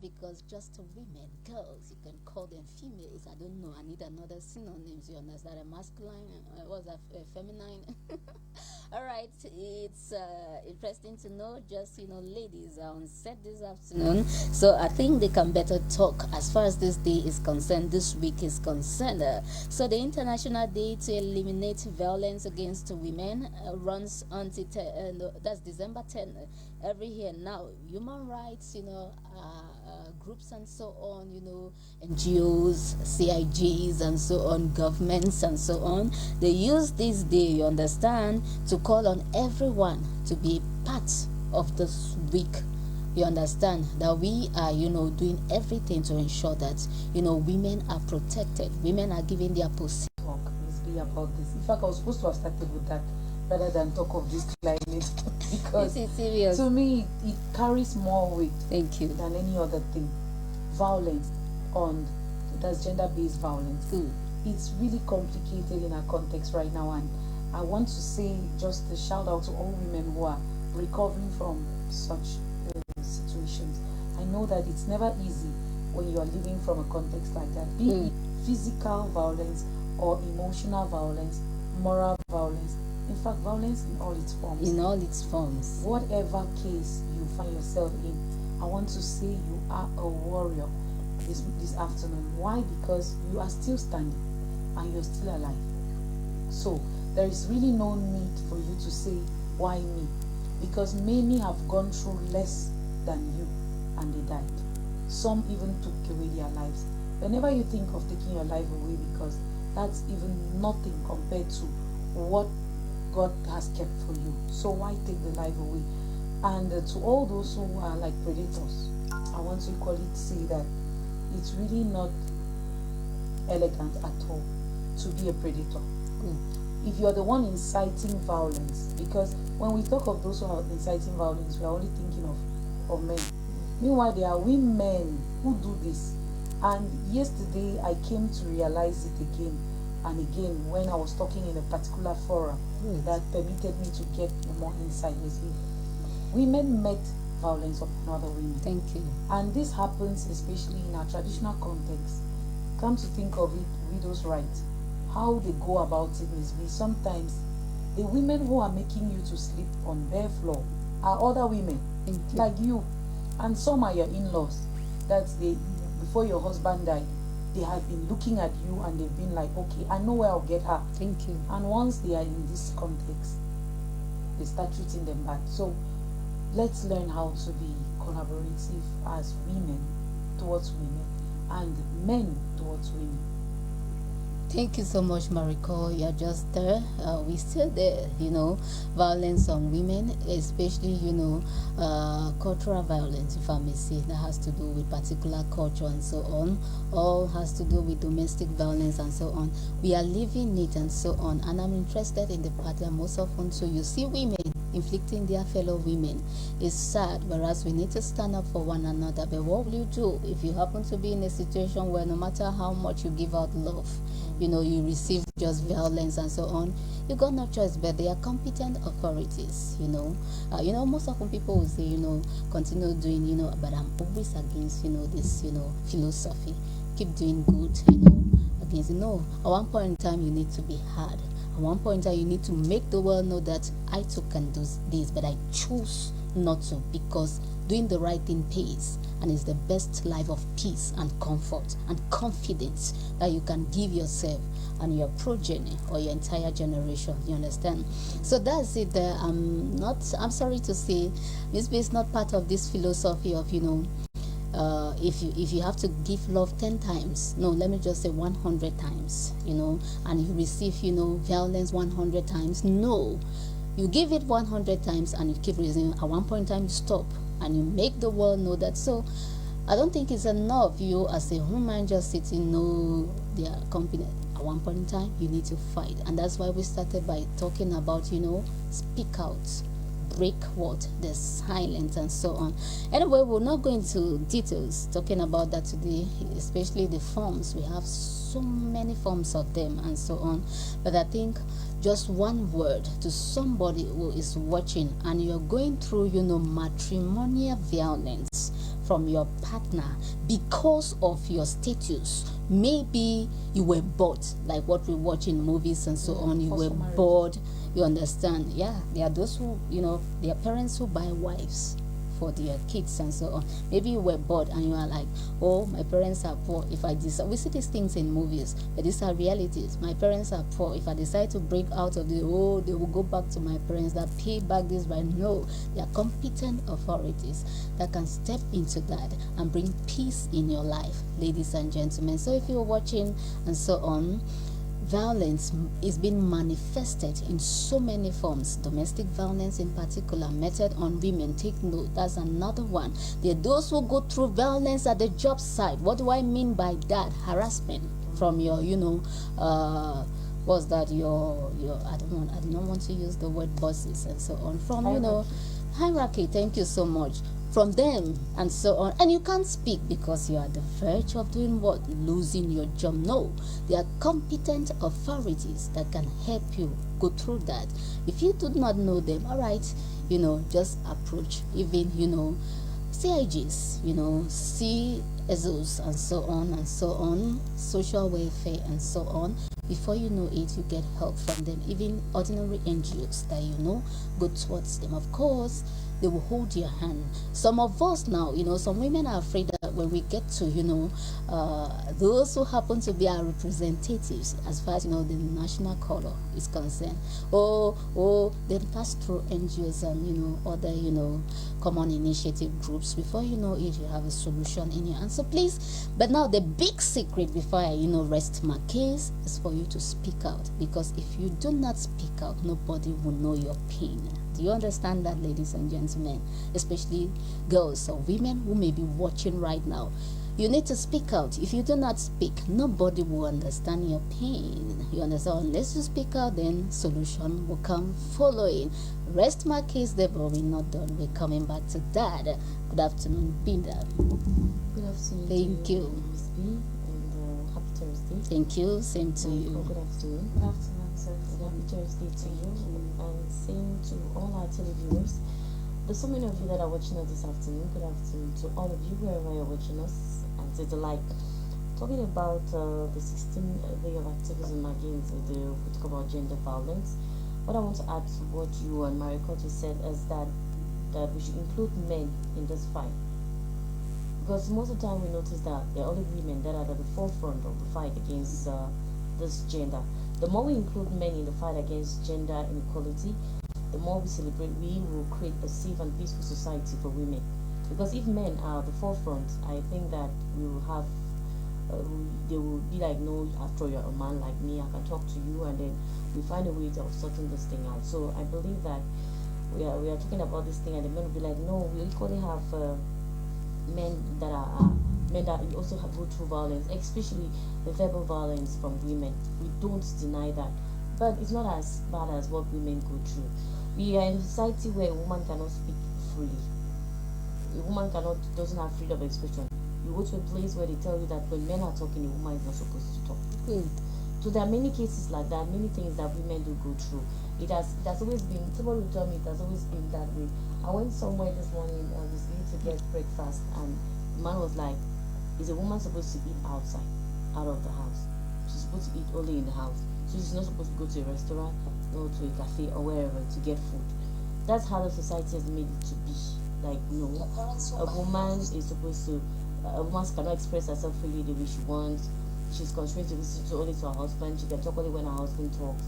because just women, girls, you can call them females. I don't know. I need another synonyms. You understand? A masculine, what's that? A feminine. All right, it's interesting to know. Just ladies are on set this afternoon, so I think they can better talk as far as this day is concerned. This week is concerned. So the International Day to Eliminate Violence Against Women runs until no, that's December 10th every year. Now, human rights, groups and so on, NGOs, CIGs and so on, governments and so on, they use this day, you understand, to call on everyone to be part of this week. You understand that we are, doing everything to ensure that, women are protected, women are given their position. Talk be about this. In fact, I was supposed to have started with that rather than talk of this climate because to me it carries more weight. Thank you. Than any other thing. Violence that's gender-based violence. It's really complicated in our context right now, and I want to say just a shout out to all women who are recovering from such situations. I know that it's never easy when you are living from a context like that, be it physical violence or emotional violence, moral violence, in fact violence in all its forms. In all its forms. Whatever case you find yourself in, I want to say you are a warrior this afternoon. Why? Because you are still standing and you're still alive. So there is really no need for you to say, why me? Because many have gone through less than you and they died. Some even took away their lives. Whenever you think of taking your life away, because that's even nothing compared to what God has kept for you. So why take the life away? And to all those who are like predators, I want to equally say that it's really not elegant at all to be a predator. If you're the one inciting violence, because when we talk of those who are inciting violence, we are only thinking of men. Meanwhile, there are women who do this. And yesterday, I came to realize it again and again when I was talking in a particular forum that permitted me to get more insight with you. Women met violence upon other women. Thank you. And this happens especially in our traditional context. Come to think of it, widows' rights. How they go about it is sometimes the women who are making you to sleep on their floor are other women like you, and some are your in-laws. That's before your husband died, they have been looking at you and they've been like, okay, I know where I'll get her. Thank you. And once they are in this context, they start treating them bad. So let's learn how to be collaborative as women towards women and men towards women. Thank you so much, Mariko. You're just there. We still there, violence on women, especially, cultural violence, if I may say, that has to do with particular culture and so on. All has to do with domestic violence and so on. We are living it and so on. And I'm interested in the pattern most often. So you see women inflicting their fellow women. It's sad, whereas we need to stand up for one another. But what will you do if you happen to be in a situation where no matter how much you give out love, you receive just violence and so on? You got no choice, but they are competent authorities. Most often people will say, continue doing, but I'm always against, this, philosophy. Keep doing good, against, at one point in time you need to be hard. At one point in time you need to make the world know that I too can do this, but I choose not to, because doing the right thing pays, and it's the best life of peace and comfort and confidence that you can give yourself and your progeny or your entire generation. You understand? So that's it there. I'm sorry to say, Miss B is not part of this philosophy of if you have to give love 10 times, no, let me just say 100 times, and you receive violence 100 times. No, you give it 100 times and you keep receiving. At one point in time you stop and you make the world know that. So I don't think it's enough you as a human just sitting, no, they are competent. At one point in time you need to fight, and that's why we started by talking about speak out, break the silence and so on. Anyway, we're not going into details talking about that today, especially the forms. We have so many forms of them and so on, but I think just one word to somebody who is watching and you're going through matrimonial violence, from your partner because of your status. Maybe you were bored, like what we watch in movies and so on. You were bored. You understand? Yeah, there are those who, there are parents who buy wives for their kids and so on. Maybe you were bored and you are like, oh, my parents are poor. If I decide, we see these things in movies, but these are realities. My parents are poor. If I decide to break out of they will go back to my parents that pay back this, but no, they are competent authorities that can step into that and bring peace in your life, ladies and gentlemen. So if you're watching and so on, violence is being manifested in so many forms. Domestic violence in particular, method on women, take note, that's another one. There are those who go through violence at the job site. What do I mean by that? Harassment from your, what's that, your I do not want to use the word bosses and so on. From, hierarchy, thank you so much. From them and so on, and you can't speak because you are at the verge of doing what? Losing your job. No, there are competent authorities that can help you go through that. If you do not know them, all right, just approach even CIGs, CSOs and so on, social welfare and so on. Before you know it, you get help from them, even ordinary NGOs that go towards them. Of course, they will hold your hand. Some of us now, some women are afraid that when we get to, those who happen to be our representatives, as far as, the national color is concerned, they pass through NGOs and, other, common initiative groups. Before you know it, you have a solution in your hand. So please, but now the big secret before I, rest my case is for you to speak out, because if you do not speak out, nobody will know your pain. Do you understand that, ladies and gentlemen? Especially girls or women who may be watching right now. You need to speak out. If you do not speak, nobody will understand your pain. You understand? Unless you speak out, then solution will come following. Rest my case there, but we're not done. We're coming back to that. Good afternoon, Binda. Good afternoon. Thank you. Miss B, and happy Thursday. Thank you. Same to you. Good afternoon. Good afternoon, sir. Happy Thursday to you, and same to all our televiewers. There's so many of you that are watching us this afternoon. Good afternoon to all of you wherever you're watching us. And to the like, talking about the 16th day of activism against we talk about gender violence. What I want to add to what you and Mariko just said is that we should include men in this fight, because most of the time we notice that there are only women that are at the forefront of the fight against this gender. The more we include men in the fight against gender inequality, the more we celebrate, we will create a safe and peaceful society for women. Because if men are at the forefront, I think that we will have, they will be like, no, after you're a man like me, I can talk to you, and then we find a way of sorting this thing out. So I believe that we are talking about this thing, and the men will be like, no, we equally have men that also have go through violence, especially the verbal violence from women. We don't deny that, but it's not as bad as what women go through. We are in a society where a woman cannot speak freely. A woman doesn't have freedom of expression. You go to a place where they tell you that when men are talking, a woman is not supposed to talk. So there are many cases like that, many things that women do go through. It has always been, somebody will tell me it has always been that way. I went somewhere this morning, I was going to get breakfast, and the man was like, is a woman supposed to eat outside, out of the house? She's supposed to eat only in the house. So she's not supposed to go to a restaurant, or to a cafe, or wherever to get food. That's how the society has made it to be. Like, a woman is supposed to, a woman cannot express herself freely the way she wants. She's constrained to listen to only to her husband. She can talk only when her husband talks.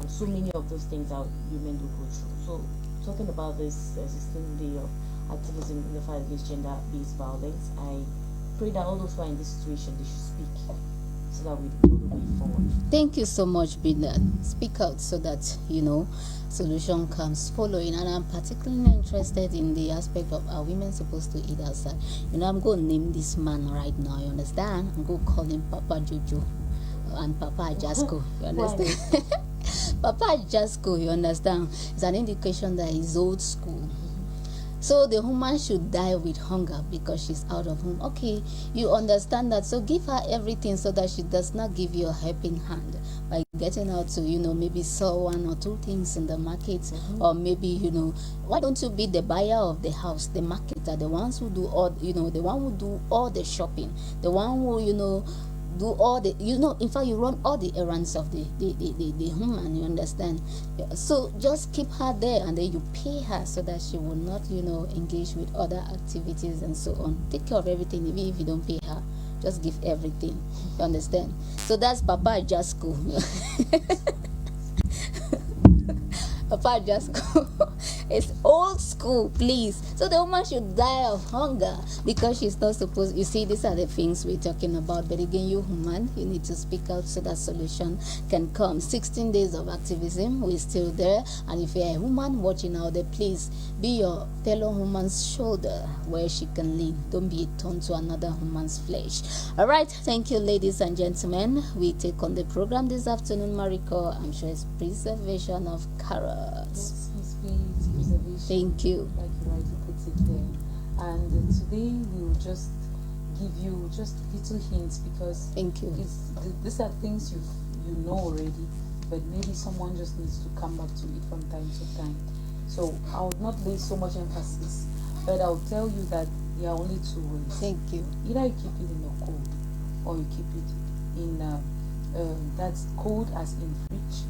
And so many of those things that women do go through. So, talking about this 16th day of activism in the fight against gender-based violence, I pray that all those who are in this situation, they should speak, so that we know the way forward. Thank you so much, Binda. Speak out so that, solution comes following. And I'm particularly interested in the aspect of, are women supposed to eat outside? I'm going to name this man right now, you understand? I'm going to call him Papa Jojo and Papa Jasko, you understand? Papa Jasko, you understand, is an indication that he's old school. So the woman should die with hunger because she's out of home. Okay, you understand that. So give her everything so that she does not give you a helping hand by getting out to, maybe sell one or two things in the market, or maybe, why don't you be the buyer of the house, the marketer, the ones who do all, the one who do all the shopping, the one who, do all the, in fact, you run all the errands of the woman, you understand? So just keep her there, and then you pay her so that she will not, engage with other activities and so on. Take care of everything, even if you don't pay her. Just give everything. You understand? So that's Papa Jasco. Papa Jasco. It's old school, please. So the woman should die of hunger because she's not supposed. You see, these are the things we're talking about. But again, you woman, you need to speak out so that solution can come. 16 days of activism, we're still there. And if you're a woman watching out there, please be your fellow woman's shoulder where she can lean. Don't be a thorn to another woman's flesh. All right, thank you, ladies and gentlemen. We take on the program this afternoon, Mariko. I'm sure it's preservation of carrots. Yes, preservation. Thank you. Like you rightly put it there. And today we will just give you just little hints because Thank you. These are things you know already, but maybe someone just needs to come back to it from time to time. So I would not lay so much emphasis, but I'll tell you that there are only two ways. Thank you. Either you keep it in your cold, or you keep it in that's cold as in fridge,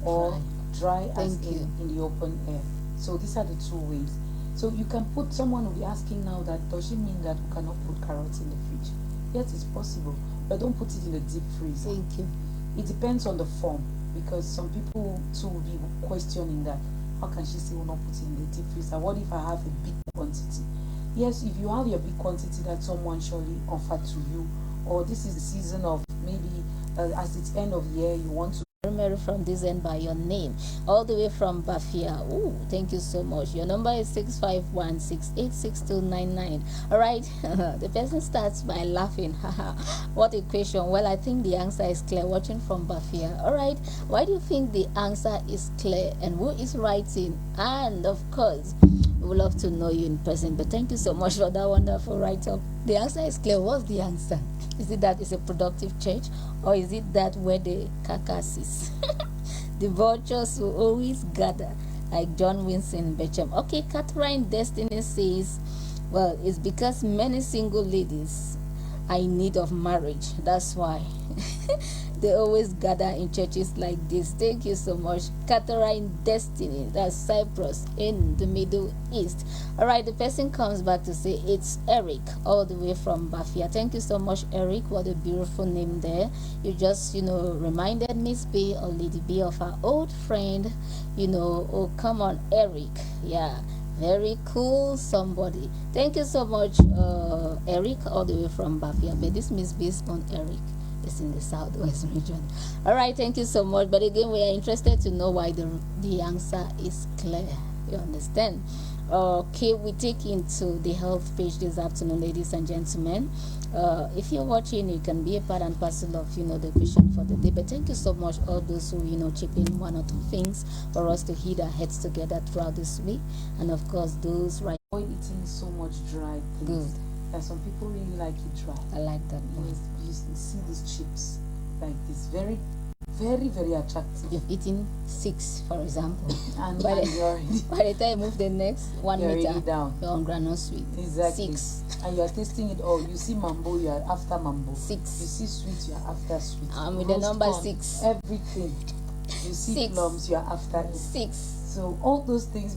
or dry as in the open air. So these are the two ways. So you can put, someone will be asking now that does she mean that we cannot put carrots in the fridge? Yes, it's possible, but don't put it in the deep freezer. Thank you. It depends on the form, because some people too will be questioning that. How can she say we'll not put it in the deep freezer? What if I have a big quantity? Yes, if you have your big quantity that someone surely offered to you, or this is the season of maybe as it's end of year, you want to Mary from this end by your name, all the way from Bafia. Oh, thank you so much. Your number is 651686299. All right. The person starts by laughing. What a question. Well, I think the answer is clear. Watching from Bafia. All right. Why do you think the answer is clear, and who is writing? And of course, we would love to know you in person, but thank you so much for that wonderful write-up. The answer is clear. What's the answer? Is it that it's a productive church, or is it that where the carcasses, the vultures will always gather, like John Winston Beckham? Okay, Catherine Destiny says, well, it's because many single ladies are in need of marriage. That's why they always gather in churches like this. Thank you so much, Catherine Destiny. That's Cyprus in the Middle East. All right, the person comes back to say it's Eric, all the way from Bafia. Thank you so much, Eric. What a beautiful name there. You just, reminded Miss B or Lady B of our old friend, oh, come on, Eric. Yeah, very cool somebody. Thank you so much, Eric, all the way from Bafia. But this Miss B is on Eric. It's in the southwest region. All right, thank you so much. But again, we are interested to know why the answer is clear. You understand? Okay, we take into the health page this afternoon, ladies and gentlemen. If you're watching, you can be a part and parcel of the question for the day. But thank you so much, all those who chip in one or two things for us to hit our heads together throughout this week, and of course those right. Avoid eating so much dry things. Good. And some people really like it dry. I like that one. You see these chips like this, very, very, very attractive. You've eaten 6, for example, and by you're already, by the time you move the next 1 you're meter, already down. you're on granule sweet. Exactly. 6. And you're tasting it all. You see mambo, you are after mambo. 6. You see sweet, you are after sweet. With the Roast number corn, 6. Everything. You see 6. plums, you are after it. 6. So all those things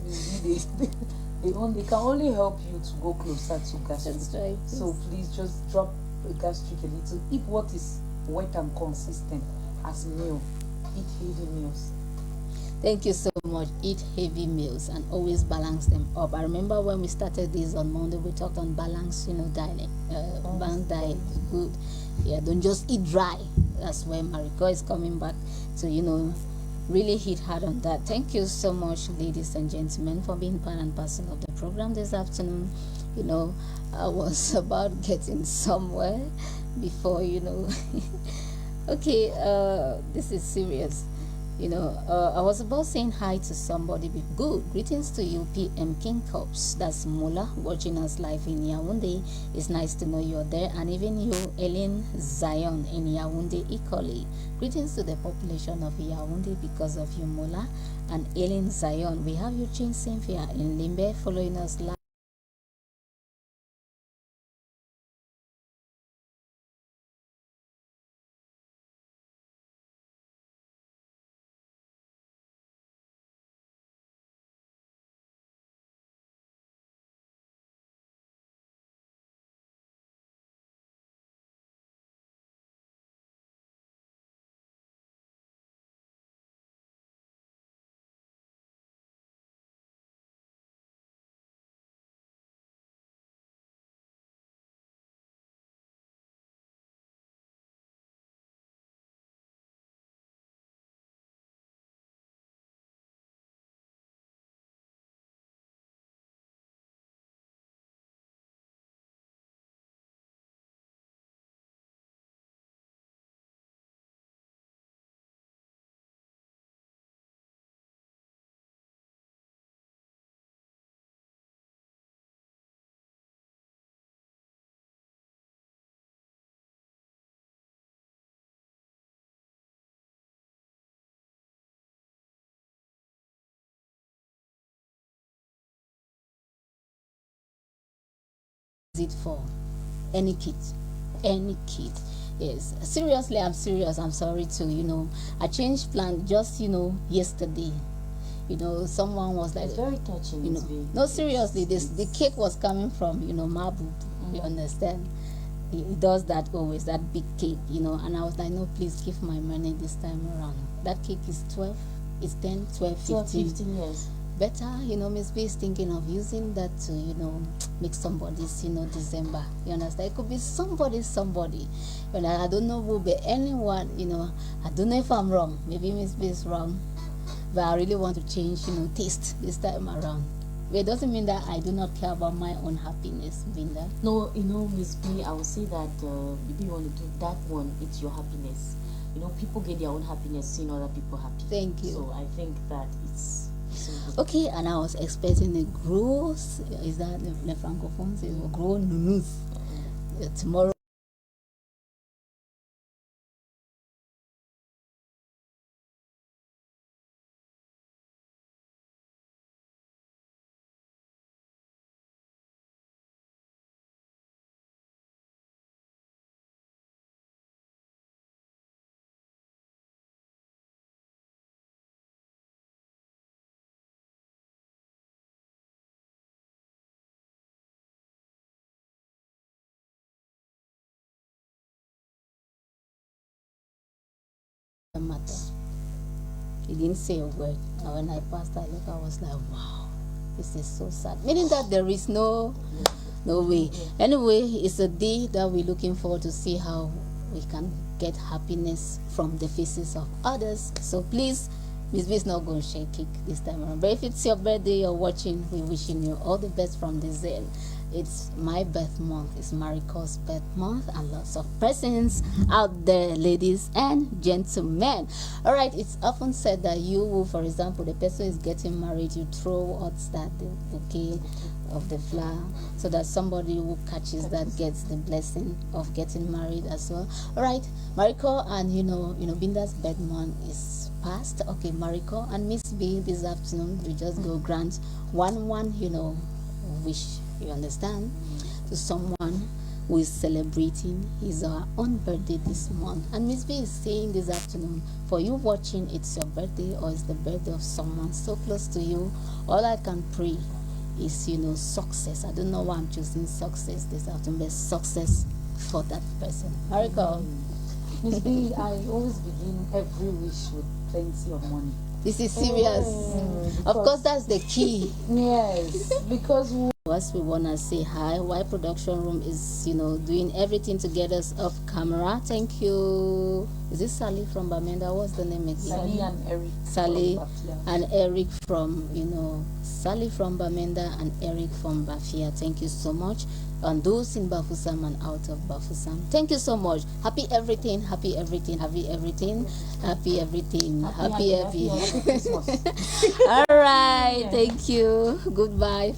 they can only help you to go closer to gastric. That's right. So please just drop the gastric a little. Eat what is wet and consistent as meal. Eat heavy meals. Thank you so much. Eat heavy meals and always balance them up. I remember when we started this on Monday, we talked on balance, dining, balanced diet. Good. Yeah, don't just eat dry. That's where Mariko is coming back to, really hit hard on that. Thank you so much, ladies and gentlemen, for being part and parcel of the program this afternoon. I was about getting somewhere before, okay, this is serious. I was about saying hi to somebody. Good. Greetings to you, PM King Cups. That's Mula watching us live in Yaoundé. It's nice to know you're there. And even you, Ellen Zion in Yaoundé equally. Greetings to the population of Yaoundé because of you, Mula and Ellen Zion. We have you, Chin Cynthia in Limbe following us live. It for any kid. Yes, seriously, I'm serious. I'm sorry to I changed plan just yesterday. Someone was like, It's very touching. no, seriously, the cake was coming from Mabu. You understand? He does that always, that big cake, and I was like, no, please give my money this time around. That cake is 12, it's 10, 12, 15. 15 years. Better, Miss B is thinking of using that to, make somebody's, December. You understand? It could be somebody. I don't know who, but anyone, I don't know if I'm wrong. Maybe Miss B is wrong. But I really want to change, taste this time around. But it doesn't mean that I do not care about my own happiness, Binda. No, Miss B, I would say that if you want to do that one, it's your happiness. People get their own happiness seeing other people happy. Thank you. So I think that it's okay, and I was expecting a gross, is that the Francophone say, gross nounous tomorrow. Matter. He didn't say a word. And when I passed, I was like, wow, this is so sad. Meaning that there is no way. Anyway, it's a day that we're looking forward to see how we can get happiness from the faces of others. So please, Miss B is not going to share cake this time around. But if it's your birthday you're watching, we're wishing you all the best from the Zen. It's my birth month. It's Marico's birth month, and lots of presents out there, ladies and gentlemen. All right, it's often said that for example, the person is getting married, you throw what's that, the bouquet of the flower, so that somebody who catches that gets the blessing of getting married as well. All right, Marico and Binda's birth month is past. Okay, Marico and Miss B this afternoon we just go grant one wish. You understand? To someone who is celebrating his own birthday this month. And Miss B is saying this afternoon, for you watching, it's your birthday or it's the birthday of someone so close to you, all I can pray is success. I don't know why I'm choosing success this afternoon, but success for that person. Marico. Miss B, I always begin every wish with plenty of money. This is serious. Of course, that's the key. Yes, because viewers, we want to say hi. Why Production Room is, doing everything to get us off camera. Thank you. Is this Sally from Bamenda? What's the name again? Sally and Eric. Sally from Bafia. and Eric from, Sally from Bamenda and Eric from Bafia. Thank you so much. And those in Bafusam and out of Bafusam. Thank you so much. Happy everything, happy everything, happy everything, happy everything, happy Happy Christmas. All right. Thank you. Goodbye.